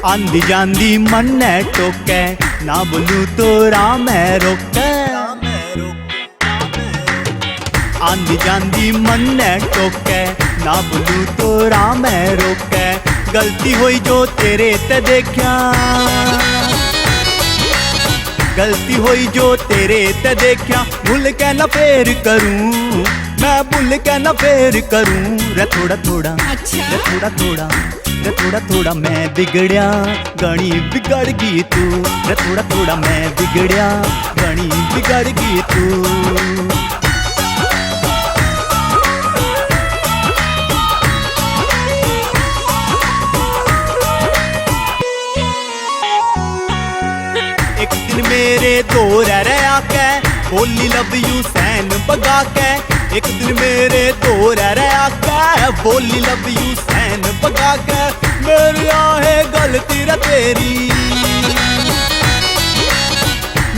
आंदी जांदी मन टोकै, ना बोलू तो राम रोकै। आंदी जांदी मन टोकै, ना बोलू तो राम रोकै। गलती हुई जो तेरे ते देखा, गलती हुई जो तेरे ते देखा। भूल के न फेर करूं, मैं भूल के न फेर करूं। रे थोड़ा थोड़ा, अच्छा? रे थोड़ा थोड़ा, रे थोड़ा थोड़ा मैं बिगड़िया, गणी बिगड़ गई तू। रे थोड़ा थोड़ा मैं बिगड़िया, गणी बिगड़ गई तू। एक दिन मेरे दौर रह आके, बोली लव यू सैन बगा के। एक दिन मेरे दौर रह आके, बोली लव यू सैन बगा के। मेरी आहे गलती रे तेरी,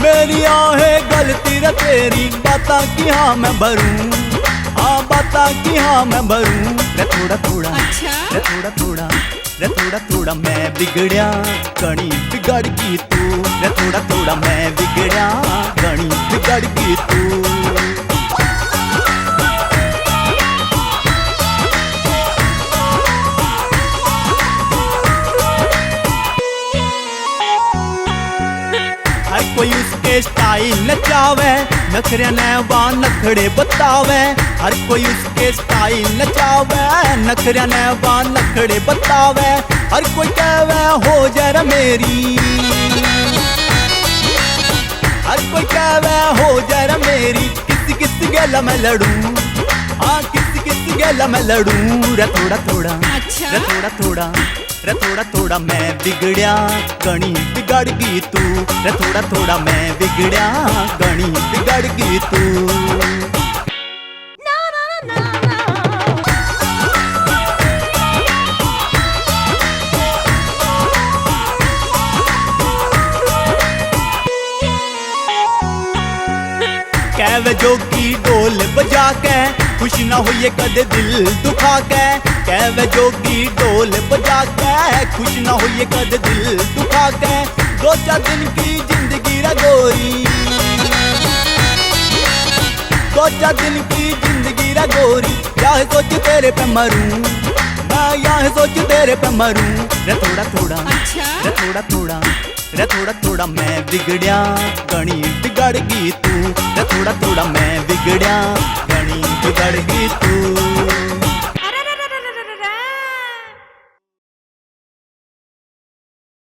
मेरी आहे गलती रे तेरी। बाता की हाँ मैं भरूं, हाँ बाता की हाँ मैं भरूं। रे थोड़ा थोड़ा, अच्छा? रे थोड़ा थोड़ा, रे थोड़ा थोड़ा मैं बिगड़िया, गणी बिगड़ गई तू। रे थोड़ा थोड़ा मैं बिगड़िया, गणी बिगड़ गई तू। हर कोई उसके स्टाइल नचावे, नखरे नैवा नखड़े बतावे। हर कोई उसके स्टाइल नचावे, नखरे नैवा नखड़े बतावे। हर कोई कहवे हो जरा मेरी, हर कोई कहवे हो जरा मेरी। किसी किसी गला मैं लड़ूं, हाँ किसी किसी गला मैं लड़ूं। रे थोड़ा थोड़ा, अच्छा? रे थोड़ा थोड़ा, रे थोड़ा थोड़ा मैं बिगड़िया, गणी बिगड़ गई तू। रे थोड़ा थोड़ा मैं बिगड़िया, गणी बिगड़ गई तू। कहवे जोगी ढोल बजा के, खुश ना होइए कदे दिल दुखा के। कहवे जोगी ढोल बजा के, खुश ना होइए कदे दिल दुखा के। दो चार दिन की जिंदगी रे गोरी, दो चार दिन की जिंदगी रे गोरी। यह सोच तेरे पे मरूं, मैं यह सोच तेरे पे मरूं। रे थोड़ा थोड़ा, अच्छा? रे थोड़ा थोड़ा, रे थोड़ा थोड़ा मैं बिगड़िया, गणी बिगड़ गई तू। रे थोड़ा थोड़ा मैं बिगड़िया, गणी बिगड़ गई तू।